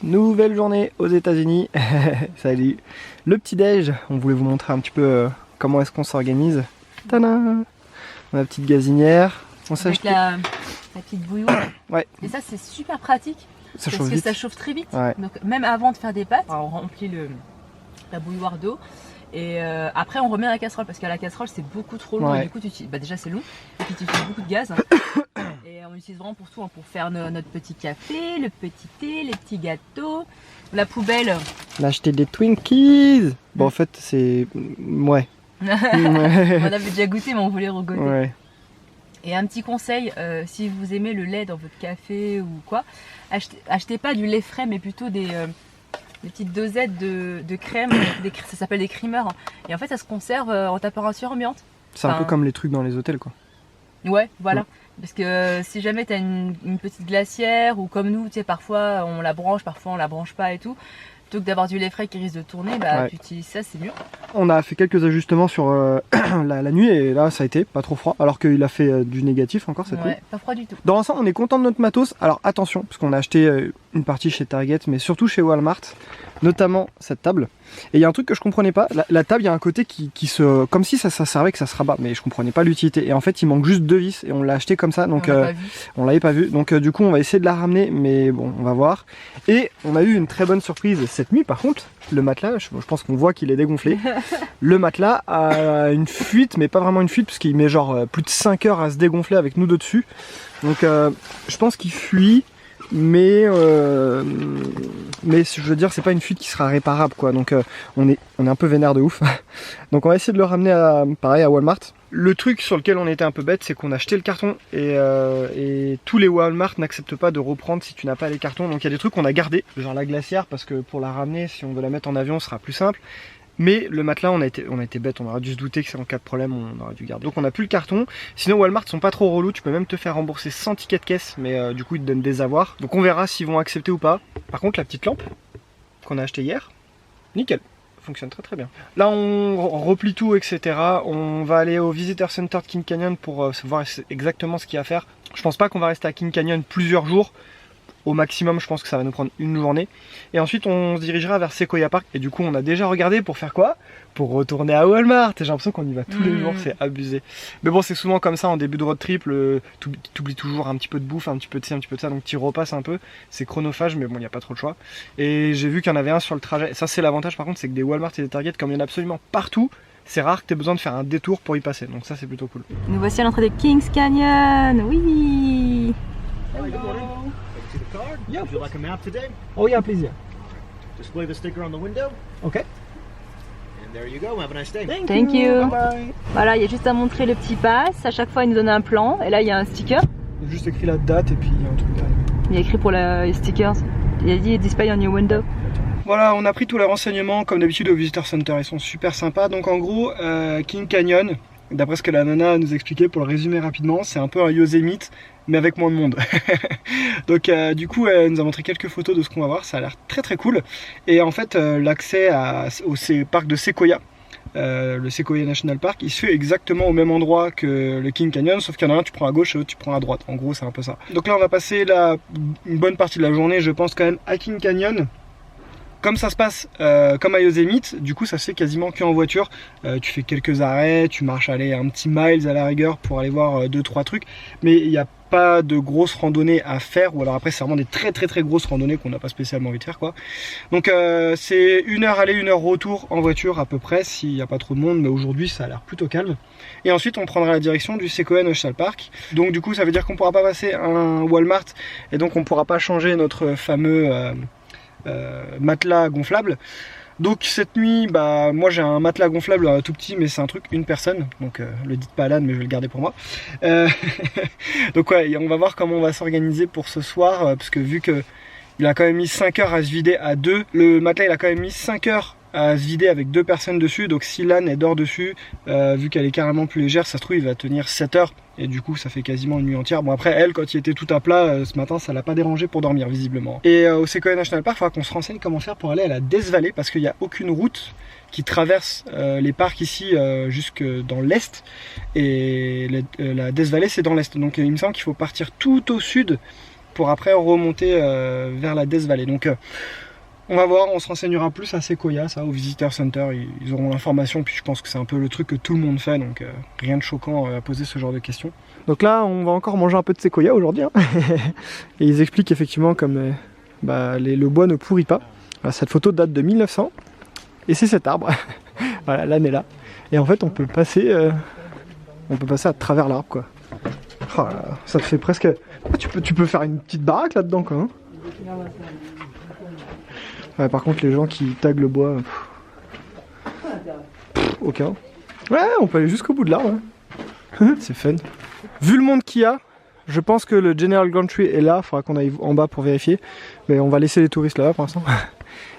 Nouvelle journée aux États-Unis. Salut. Le petit déj, on voulait vous montrer un petit peu comment est-ce qu'on s'organise. Tadam. La petite gazinière. On avec la petite bouilloire. Ouais. Et ça c'est super pratique. Ça parce chauffe que vite. ça chauffe très vite. Ouais. Donc même avant de faire des pâtes, on remplit la bouilloire d'eau. Et après on remet la casserole parce qu'à la casserole c'est beaucoup trop long. Ouais. Et du coup déjà c'est long. Et puis tu utilises beaucoup de gaz. Et on utilise vraiment pour tout, pour faire notre petit café, le petit thé, les petits gâteaux. La poubelle. On a acheté des Twinkies. Bon en fait c'est... Ouais. On avait déjà goûté mais on voulait regoûter. Ouais. Et un petit conseil, si vous aimez le lait dans votre café ou quoi, achetez pas du lait frais mais plutôt des petites dosettes de crème, ça s'appelle des creamers. Et en fait ça se conserve en température ambiante. C'est un peu comme les trucs dans les hôtels quoi. Ouais, voilà. Parce que si jamais tu as une petite glacière ou comme nous, tu sais, parfois on la branche, parfois on la branche pas et tout, plutôt que d'avoir du lait frais qui risque de tourner, bah tu utilises ça, c'est mieux. On a fait quelques ajustements sur la nuit et là ça a été pas trop froid, alors qu'il a fait du négatif encore cette nuit. Ouais, pas froid du tout. Dans l'ensemble, on est content de notre matos. Alors attention, parce qu'on a acheté une partie chez Target, mais surtout chez Walmart, notamment cette table. Et il y a un truc que je comprenais pas, la table, il y a un côté qui se... comme si ça servait que ça se rabat, mais je comprenais pas l'utilité. Et en fait, il manque juste 2 vis et on l'a acheté comme ça, donc on l'avait pas vu. Donc du coup, on va essayer de la ramener, mais bon, on va voir. Et on a eu une très bonne surprise cette nuit, par contre. Le matelas, je pense qu'on voit qu'il est dégonflé. Le matelas a une fuite, mais pas vraiment une fuite, parce qu'il met genre plus de 5 heures à se dégonfler avec nous dessus. Donc je pense qu'il fuit, mais je veux dire c'est pas une fuite qui sera réparable quoi. Donc on est un peu vénère de ouf. Donc on va essayer de le ramener pareil à Walmart. Le truc sur lequel on était un peu bête, c'est qu'on a acheté le carton et tous les Walmart n'acceptent pas de reprendre si tu n'as pas les cartons. Donc il y a des trucs qu'on a gardés, genre la glacière, parce que pour la ramener, si on veut la mettre en avion, ce sera plus simple. Mais le matelas, on a été bête, on aurait dû se douter que c'est en cas de problème, on aurait dû garder. Donc on n'a plus le carton. Sinon Walmart sont pas trop relous, tu peux même te faire rembourser sans ticket de caisse, mais du coup ils te donnent des avoirs. Donc on verra s'ils vont accepter ou pas. Par contre la petite lampe qu'on a achetée hier, nickel, fonctionne très très bien. Là on replie tout, etc. On va aller au Visitor Center de King Canyon pour voir exactement ce qu'il y a à faire. Je pense pas qu'on va rester à King Canyon plusieurs jours. Au maximum, je pense que ça va nous prendre une journée. Et ensuite, on se dirigera vers Sequoia Park. Et du coup, on a déjà regardé pour faire quoi? Pour retourner à Walmart. J'ai l'impression qu'on y va tous les jours, c'est abusé. Mais bon, c'est souvent comme ça en début de road trip. T'oublies toujours un petit peu de bouffe, un petit peu de ci, un petit peu de ça. Donc tu repasses un peu. C'est chronophage, mais bon, il n'y a pas trop de choix. Et j'ai vu qu'il y en avait un sur le trajet. Ça, c'est l'avantage par contre, c'est que des Walmart et des Target, comme il y en a absolument partout, c'est rare que tu aies besoin de faire un détour pour y passer. Donc ça, c'est plutôt cool. Nous voici à l'entrée de Kings Canyon. Oui. Yeah. Would you like a map today? Oh yeah, please. Yeah. Display the sticker on the window. Okay. And there you go. Have a nice day. Thank you. Bye bye. Voilà, il y a juste à montrer le petit pass. À chaque fois, il nous donne un plan. Et là, il y a un sticker. Il y a juste écrit la date et puis il y a un truc derrière. Il y a écrit pour les stickers. Il a dit display on your window. Voilà, on a pris tous les renseignements comme d'habitude au Visitor Center, ils sont super sympas. Donc en gros, King Canyon, d'après ce que la nana nous expliquait, pour le résumer rapidement, c'est un peu un Yosemite, mais avec moins de monde. Donc du coup, elle nous a montré quelques photos de ce qu'on va voir, ça a l'air très très cool. Et en fait, l'accès au parc de Sequoia, le Sequoia National Park, il se fait exactement au même endroit que le King Canyon, sauf qu'il y en a un tu prends à gauche et l'autre tu prends à droite. En gros, c'est un peu ça. Donc là, on va passer une bonne partie de la journée, je pense quand même, à King Canyon. Comme ça se passe comme à Yosemite, du coup ça se fait quasiment qu'en voiture. Tu fais quelques arrêts, tu marches aller un petit miles à la rigueur pour aller voir 2-3 trucs, mais il n'y a pas de grosses randonnées à faire, ou alors après c'est vraiment des très grosses randonnées qu'on n'a pas spécialement envie de faire quoi. Donc c'est 1 heure aller, 1 heure retour en voiture à peu près, s'il n'y a pas trop de monde, mais aujourd'hui ça a l'air plutôt calme. Et ensuite on prendra la direction du Sequoia National Park. Donc du coup ça veut dire qu'on pourra pas passer un Walmart, et donc on pourra pas changer notre fameux matelas gonflable. Donc cette nuit, bah moi j'ai un matelas gonflable tout petit, mais c'est un truc une personne, donc le dites pas à l'âne, mais je vais le garder pour moi. Donc ouais, on va voir comment on va s'organiser pour ce soir, parce que vu que il a quand même mis 5 heures à se vider à 2, le matelas il a quand même mis 5 heures à se vider avec 2 personnes dessus, donc si l'âne elle dort dessus, vu qu'elle est carrément plus légère, ça se trouve il va tenir 7 heures, et du coup ça fait quasiment une nuit entière. Bon après elle, quand il était tout à plat ce matin, ça l'a pas dérangé pour dormir visiblement. Et au Sequoia National Park, il faudra qu'on se renseigne comment faire pour aller à la Death Valley, parce qu'il n'y a aucune route qui traverse les parcs ici jusque dans l'est, et la Death Valley c'est dans l'est, donc il me semble qu'il faut partir tout au sud pour après remonter vers la Death Valley. Donc on va voir, on se renseignera plus à Sequoia, ça, au Visitor Center, ils auront l'information, puis je pense que c'est un peu le truc que tout le monde fait, donc rien de choquant à poser ce genre de questions. Donc là, on va encore manger un peu de Sequoia aujourd'hui, hein. Et ils expliquent effectivement comme le bois ne pourrit pas. Alors, cette photo date de 1900, et c'est cet arbre, voilà, l'année là. Et en fait, on peut passer à travers l'arbre, quoi. Oh là là, ça te fait presque... Ah, tu peux faire une petite baraque là-dedans, quoi, hein. Ouais, par contre, les gens qui taguent le bois... aucun. Ouais, on peut aller jusqu'au bout de l'arbre. Hein. C'est fun. Vu le monde qu'il y a, je pense que le General Gantry est là. Il faudra qu'on aille en bas pour vérifier. Mais on va laisser les touristes là-bas pour l'instant.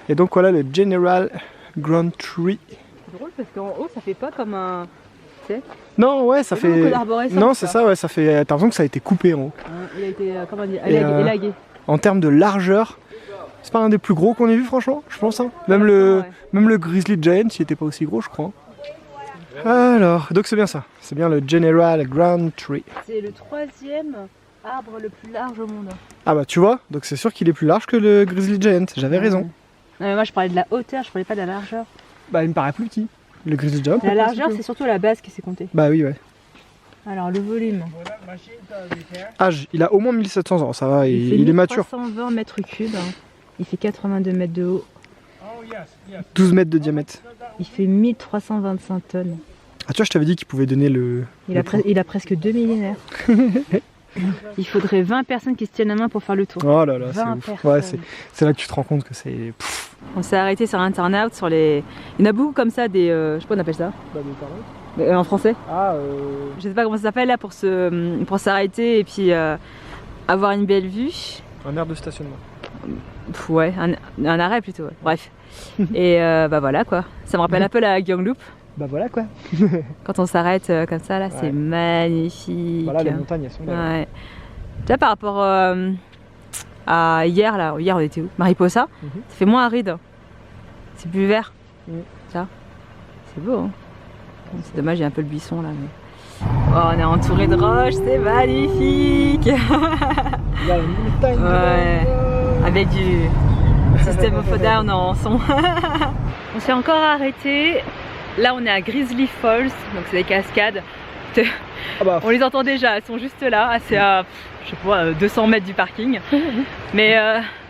Et donc voilà le General Gantry. C'est drôle parce qu'en haut, ça fait pas comme un... Tu sais, non, ouais, ça fait... Non, c'est ça, ouais, ça fait... T'as l'impression que ça a été coupé en haut. Il a été, comment dire, élagué. En termes de largeur, c'est pas un des plus gros qu'on ait vu, franchement, je pense. Hein. Même le Grizzly Giant, il était pas aussi gros, je crois. Alors, donc c'est bien ça. C'est bien le General Gantry. C'est le 3e arbre le plus large au monde. Ah bah tu vois, donc c'est sûr qu'il est plus large que le Grizzly Giant, j'avais raison. Non, mais moi je parlais de la hauteur, je parlais pas de la largeur. Bah il me paraît plus petit. Le Grizzly Giant. La largeur c'est surtout la base qui s'est comptée. Bah oui, ouais. Alors le volume. Âge, il a au moins 1700 ans, ça va, il est mature. 320 mètres cubes, hein. Il fait 82 mètres de haut. 12 mètres de diamètre. Il fait 1325 tonnes. Ah tu vois, je t'avais dit qu'il pouvait donner le... Il a presque 2 millénaires. Il faudrait 20 personnes qui se tiennent la main pour faire le tour. Oh là là, c'est ouf. Ouais, c'est là que tu te rends compte que c'est... On s'est arrêté sur Internet, sur les... Il y en a beaucoup comme ça, des... je sais pas, on appelle ça. En français. Je sais pas comment ça s'appelle là, pour s'arrêter et puis avoir une belle vue. Un aire de stationnement. Ouais, un arrêt plutôt, ouais. Bref. Et bah voilà quoi. Ça me rappelle un peu la Gyeongloop. Bah voilà quoi. Quand on s'arrête comme ça là, c'est magnifique. Voilà, les montagnes elles sont là. Ouais. Tu vois, par rapport à hier là, hier on était où? Mariposa, ça fait moins aride. C'est plus vert. Ça, c'est beau. Hein. C'est dommage, il y a un peu le buisson là. Mais... Oh, on est entouré de roches, c'est magnifique. Il y a une montagne. Ouais. Avec du système of down en son. On s'est encore arrêté. Là on est à Grizzly Falls, donc c'est des cascades. On les entend déjà, elles sont juste là, c'est à je sais pas, 200 mètres du parking. Mais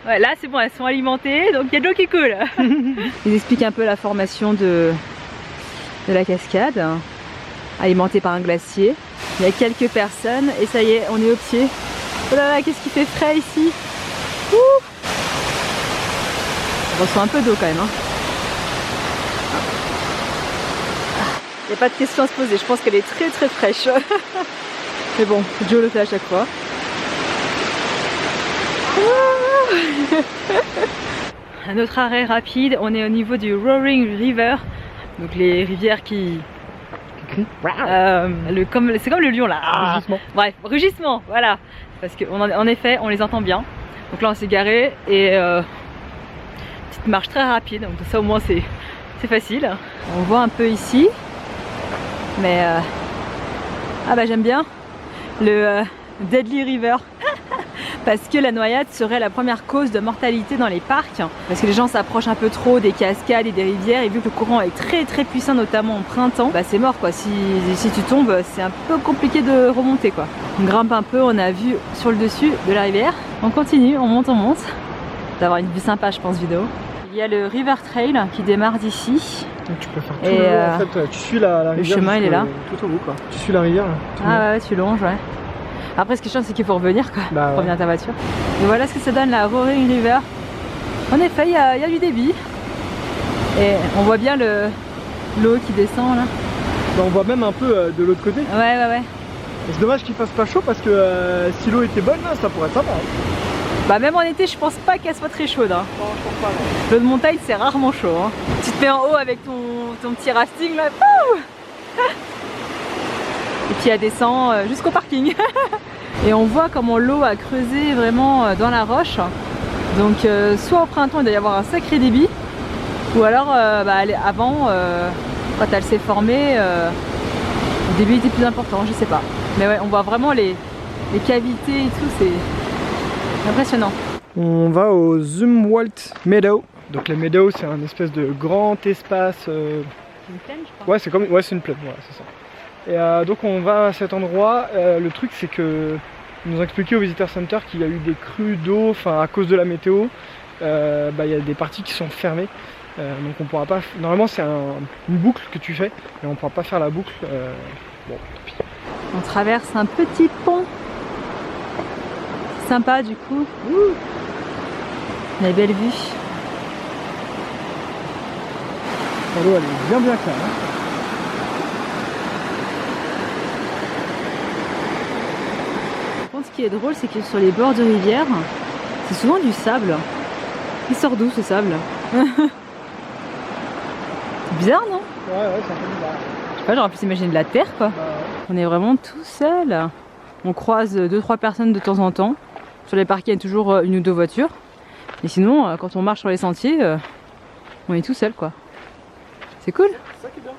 ouais, là c'est bon, elles sont alimentées, donc il y a de l'eau qui coule. Ils expliquent un peu la formation de la cascade, alimentée par un glacier. Il y a quelques personnes et ça y est, on est au pied. Oh là là, qu'est-ce qui fait frais ici. Ouh, on reçoit un peu d'eau quand même. Hein. Il n'y a pas de question à se poser, je pense qu'elle est très très fraîche. Mais bon, Joe le fait à chaque fois. Un autre arrêt rapide, on est au niveau du Roaring River. Donc les rivières qui... c'est comme le lion là. Rugissement. Bref, rugissement, voilà. Parce qu'en effet, on les entend bien. Donc là on s'est garé et petite marche très rapide. Donc ça au moins c'est facile. On voit un peu ici. Mais ah bah j'aime bien le Deadly River parce que la noyade serait la première cause de mortalité dans les parcs parce que les gens s'approchent un peu trop des cascades et des rivières et vu que le courant est très très puissant notamment en printemps, bah c'est mort quoi, si tu tombes c'est un peu compliqué de remonter quoi. On grimpe un peu, on a vu sur le dessus de la rivière, on continue, on monte, d'avoir une vue sympa je pense vidéo. Il y a le River Trail qui démarre d'ici. Donc tu peux faire tout le long, en fait, tu suis la rivière. Le chemin il est là. Tout au bout quoi. Tu suis la rivière. Ah ouais, tu longes ouais. Après ce qui est chiant c'est qu'il faut revenir quoi, bah, pour revenir à ta voiture. Et voilà ce que ça donne la Roaring River. En effet il y a du débit. Et on voit bien l'eau qui descend là. Bah, on voit même un peu de l'autre côté. Ouais. C'est dommage qu'il fasse pas chaud parce que si l'eau était bonne là, ça pourrait être sympa. Bah même en été je pense pas qu'elle soit très chaude hein. Non, je pense pas. L'eau de montagne c'est rarement chaud hein. Tu te mets en haut avec ton petit rafting là. Et puis elle descend jusqu'au parking. Et on voit comment l'eau a creusé vraiment dans la roche. Donc soit au printemps il doit y avoir un sacré débit, ou alors avant quand elle s'est formée le débit était plus important, je sais pas. Mais ouais on voit vraiment les cavités et tout, Impressionnant. On va au Zumwalt Meadow. Donc les meadows, c'est un espèce de grand espace. Une plaine, je crois. Ouais, c'est comme, ouais, c'est une plaine, ouais, c'est ça. Et donc on va à cet endroit. Le truc, c'est que ils nous ont expliqué au Visitor Center qu'il y a eu des crues d'eau, enfin à cause de la météo. Il y a des parties qui sont fermées. Donc on pourra pas. Normalement, c'est une boucle que tu fais, mais on pourra pas faire la boucle. Bon, tant pis. On traverse un petit pont. Sympa du coup. La belle vue. L'eau, elle est bien claire. Hein. Par contre, ce qui est drôle, c'est que sur les bords de rivière, c'est souvent du sable. Il sort d'où ce sable? C'est bizarre, non? Ouais, c'est un peu bizarre. Je sais pas, j'aurais pu s'imaginer de la terre, quoi. On est vraiment tout seul. On croise 2-3 personnes de temps en temps. Sur les parkings, il y a toujours une ou deux voitures. Et sinon, quand on marche sur les sentiers, on est tout seul, quoi. C'est cool. C'est ça qui est bien.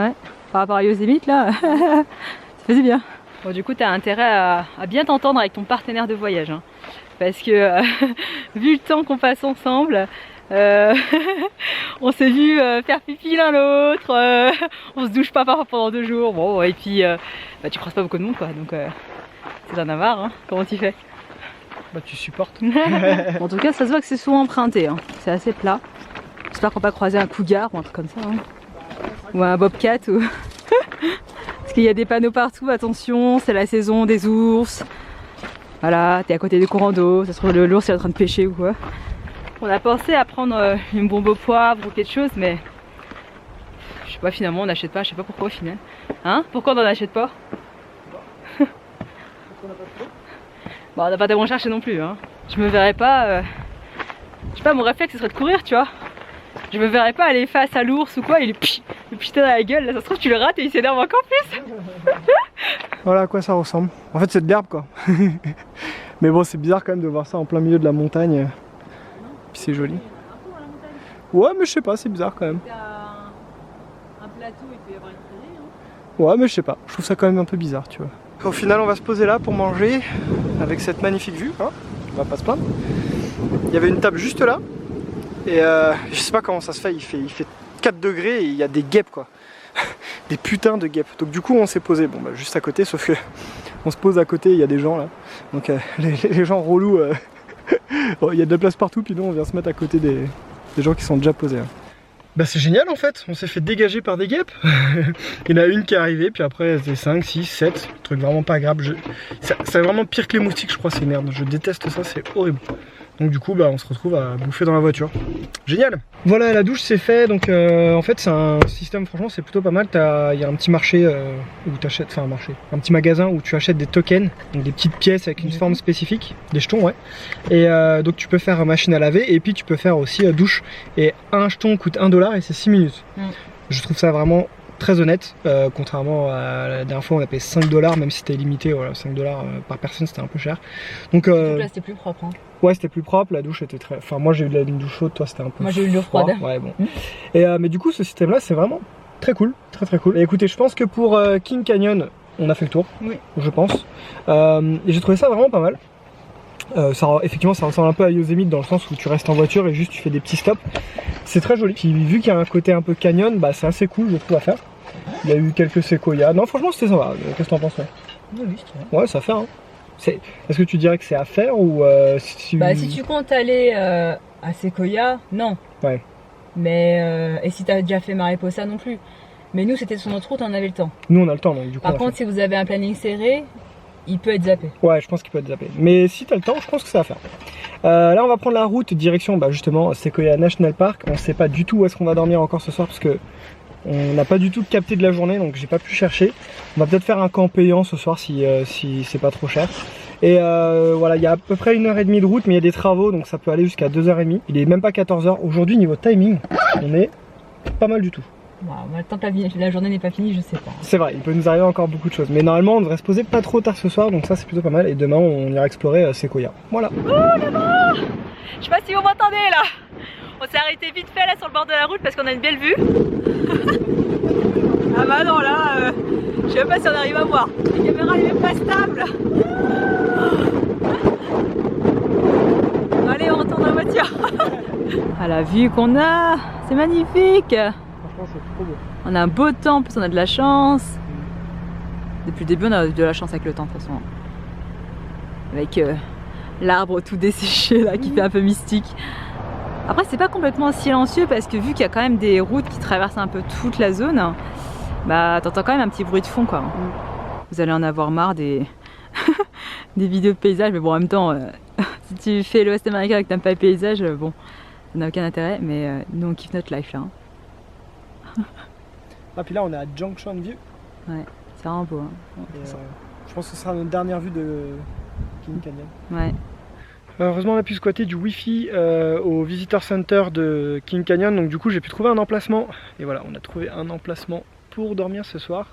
Ouais. Par rapport à Yosemite, là, ça faisait bien. Bon, du coup, tu as intérêt à bien t'entendre avec ton partenaire de voyage. Hein. Parce que, vu le temps qu'on passe ensemble, on s'est vu faire pipi l'un l'autre, on se douche pas pendant 2 jours. Bon, et puis, tu croises pas beaucoup de monde, quoi. Donc, c'est un avare, hein. Comment tu fais? Bah, tu supportes. En tout cas, ça se voit que c'est souvent emprunté. Hein. C'est assez plat. J'espère qu'on va pas croiser un cougar ou un truc comme ça. Hein. Ou un bobcat. Ou... Parce qu'il y a des panneaux partout. Attention, c'est la saison des ours. Voilà, t'es à côté des courants d'eau. Ça se trouve, l'ours est en train de pêcher ou quoi. On a pensé à prendre une bombe au poivre ou quelque chose, mais je sais pas, finalement, on n'achète pas. Je sais pas pourquoi au final. Hein? Pourquoi on n'en achète pas? Bon, on n'a pas tellement cherché non plus. Hein. Je me verrais pas. Je sais pas, mon réflexe ce serait de courir, tu vois. Je me verrais pas aller face à l'ours ou quoi, il est picheté dans la gueule, là ça se trouve tu le rates et il s'énerve encore plus. Voilà à quoi ça ressemble. En fait c'est de l'herbe quoi. Mais bon c'est bizarre quand même de voir ça en plein milieu de la montagne. Puis c'est joli. Ouais mais je sais pas, c'est bizarre quand même. Un plateau, il peut y avoir une prairie, hein. Ouais mais je sais pas, je trouve ça quand même un peu bizarre tu vois. Au final on va se poser là pour manger avec cette magnifique vue, hein. On va pas se plaindre. Il y avait une table juste là. Et je sais pas comment ça se fait, il fait 4 degrés et il y a des guêpes quoi. Des putains de guêpes. Donc du coup on s'est posé bon, bah, juste à côté, sauf que on se pose à côté, il y a des gens là. Donc les gens relous, il y a de la place partout, puis nous on vient se mettre à côté des gens qui sont déjà posés. Hein. Bah c'est génial en fait, on s'est fait dégager par des guêpes. Il y en a une qui est arrivée, puis après c'était 5, 6, 7, truc vraiment pas agréable. C'est vraiment pire que les moustiques je crois, c'est merde, je déteste ça, c'est horrible. Donc du coup bah, on se retrouve à bouffer dans la voiture. Génial. Voilà, la douche c'est fait, donc en fait c'est un système, franchement c'est plutôt pas mal. Il y a un petit marché où tu achètes, enfin un petit magasin où tu achètes des tokens, donc des petites pièces avec une forme spécifique, des jetons ouais. Et donc tu peux faire machine à laver et puis tu peux faire aussi douche. Et un jeton coûte 1 $ et c'est 6 minutes. Je trouve ça vraiment très honnête, contrairement à la dernière fois on a payé 5 $, même si c'était limité, voilà, 5 $ par personne c'était un peu cher. Donc là c'était plus propre. Hein. Ouais c'était plus propre, la douche était très... Enfin moi j'ai eu de la douche chaude, toi c'était un peu... Moi j'ai eu de l'eau froide. Ouais bon. Et, mais du coup ce système là c'est vraiment très cool, très cool. Et écoutez je pense que pour King Canyon on a fait le tour, oui. Je pense. Et j'ai trouvé ça vraiment pas mal. Effectivement ça ressemble un peu à Yosemite dans le sens où tu restes en voiture et juste tu fais des petits stops. C'est très joli. Puis vu qu'il y a un côté un peu canyon, bah c'est assez cool je trouve à faire. Il y a eu quelques séquoias. Non franchement c'était sympa. Qu'est-ce que t'en penses? Ouais ça fait hein. Est-ce que tu dirais que c'est à faire ou si... Bah si tu comptes aller à Sequoia, non. Ouais. Mais et si t'as déjà fait Mariposa non plus. Mais nous c'était sur notre route, on avait le temps. Nous on a le temps donc du coup. Par contre si vous avez un planning serré, il peut être zappé. Ouais je pense qu'il peut être zappé. Mais si t'as le temps je pense que c'est à faire. Là on va prendre la route direction bah, justement Sequoia National Park. On sait pas du tout où est-ce qu'on va dormir encore ce soir parce que on n'a pas du tout capté de la journée donc j'ai pas pu chercher. On va peut-être faire un camp payant ce soir si c'est pas trop cher. Et voilà, il y a à peu près 1h30 de route mais il y a des travaux donc ça peut aller jusqu'à 2h30. Il est même pas 14h. Aujourd'hui niveau timing, on est pas mal du tout. Wow, tant que la journée n'est pas finie, je sais pas. C'est vrai, il peut nous arriver encore beaucoup de choses. Mais normalement on devrait se poser pas trop tard ce soir donc ça c'est plutôt pas mal. Et demain on ira explorer Sequoia. Voilà. Oh là-bas! Je sais pas si vous m'entendez là. On s'est arrêté vite fait là sur le bord de la route parce qu'on a une belle vue. Ah bah non là, je sais même pas si on arrive à voir. La caméra elle est même pas stable. voiture. À la vue qu'on a, c'est magnifique. Franchement, c'est trop beau. On a un beau temps, en plus on a de la chance. Depuis le début, on a de la chance avec le temps, de toute façon. Avec l'arbre tout desséché là, qui fait un peu mystique. Après, c'est pas complètement silencieux parce que vu qu'il y a quand même des routes qui traversent un peu toute la zone, bah t'entends quand même un petit bruit de fond, quoi. Vous allez en avoir marre des des vidéos de paysages, mais bon, en même temps, si tu fais l'Ouest américain et que t'aimes pas les paysages, bon, ça n'a aucun intérêt, mais nous on kiffe notre life là. Ah, puis là, on est à Junction View. Ouais, c'est vraiment beau. Et, je pense que ce sera notre dernière vue de King Canyon. Ouais. Heureusement, on a pu squatter du Wi-Fi au Visitor Center de King Canyon, donc du coup j'ai pu trouver un emplacement. Et voilà, on a trouvé un emplacement pour dormir ce soir.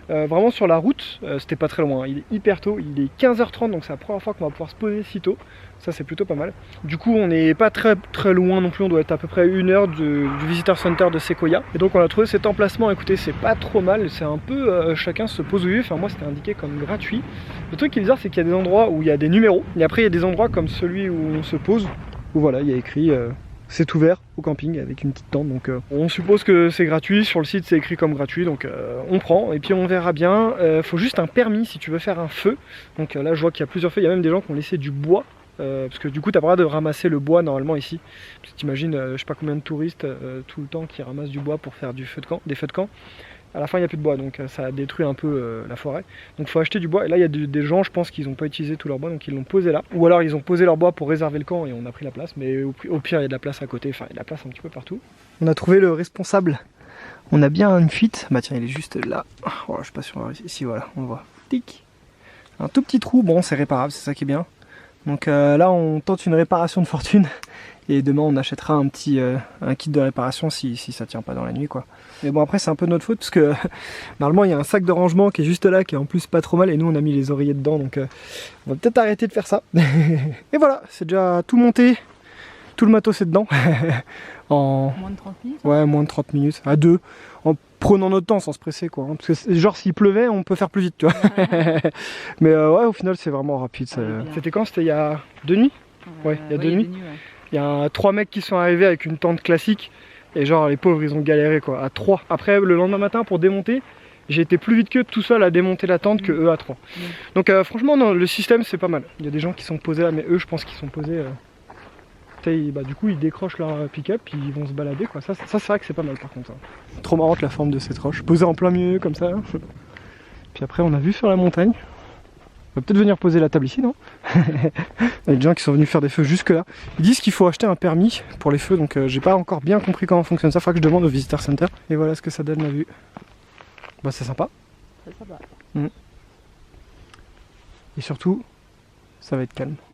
Vraiment sur la route, c'était pas très loin, il est hyper tôt, il est 15h30, donc c'est la première fois qu'on va pouvoir se poser si tôt. Ça c'est plutôt pas mal. Du coup on n'est pas très loin non plus, on doit être à peu près 1 heure du Visitor Center de Sequoia. Et donc on a trouvé cet emplacement, écoutez c'est pas trop mal, c'est un peu chacun se pose où il veut, enfin moi c'était indiqué comme gratuit. Le truc qui est bizarre c'est qu'il y a des endroits où il y a des numéros, et après il y a des endroits comme celui où on se pose, où voilà il y a écrit c'est ouvert au camping avec une petite tente, donc on suppose que c'est gratuit, sur le site c'est écrit comme gratuit, donc on prend et puis on verra bien. Faut juste un permis si tu veux faire un feu, donc là je vois qu'il y a plusieurs feux, il y a même des gens qui ont laissé du bois, parce que du coup t'as pas le droit de ramasser le bois normalement ici, parce que t'imagines je sais pas combien de touristes tout le temps qui ramassent du bois pour faire du feu de camp, des feux de camp. À la fin il n'y a plus de bois, donc ça détruit un peu la forêt. Donc il faut acheter du bois. Et là il y a des gens, je pense qu'ils n'ont pas utilisé tout leur bois, donc ils l'ont posé là. Ou alors ils ont posé leur bois pour réserver le camp et on a pris la place. Mais au pire il y a de la place à côté, enfin il y a de la place un petit peu partout. On a trouvé le responsable. On a bien une fuite. Bah tiens il est juste là. Oh, je sais pas si on va réussir. Ici voilà, on voit. Tic. Un tout petit trou, bon c'est réparable, c'est ça qui est bien. Donc là on tente une réparation de fortune. Et demain on achètera un petit un kit de réparation si ça tient pas dans la nuit quoi. Mais bon après c'est un peu notre faute parce que normalement il y a un sac de rangement qui est juste là qui est en plus pas trop mal et nous on a mis les oreillers dedans donc on va peut-être arrêter de faire ça. Et voilà, c'est déjà tout monté, tout le matos est dedans. En Moins de 30 minutes. ouais, moins de 30 minutes, à deux, en prenant notre temps sans se presser quoi. Parce que genre s'il pleuvait on peut faire plus vite tu vois. Mais ouais au final c'est vraiment rapide. C'était quand? C'était il y a 2 nuits? Ouais, il y a 2 nuits. Il y a 3 mecs qui sont arrivés avec une tente classique et genre les pauvres ils ont galéré quoi, à 3. Après le lendemain matin pour démonter, j'ai été plus vite que tout seul à démonter la tente que eux à 3. Donc franchement non, le système c'est pas mal. Il y a des gens qui sont posés là mais eux je pense qu'ils sont posés... bah, du coup ils décrochent leur pick-up puis ils vont se balader quoi. Ça c'est vrai que c'est pas mal par contre. Hein. Trop marrante la forme de cette roche, posée en plein milieu comme ça. Puis après on a vu sur la montagne. On va peut-être venir poser la table ici, non? Il y a des gens qui sont venus faire des feux jusque là. Ils disent qu'il faut acheter un permis pour les feux, donc j'ai pas encore bien compris comment fonctionne ça. Faudra que je demande au Visitor Center. Et voilà ce que ça donne la vue. Bah c'est sympa. C'est sympa. Et surtout, ça va être calme.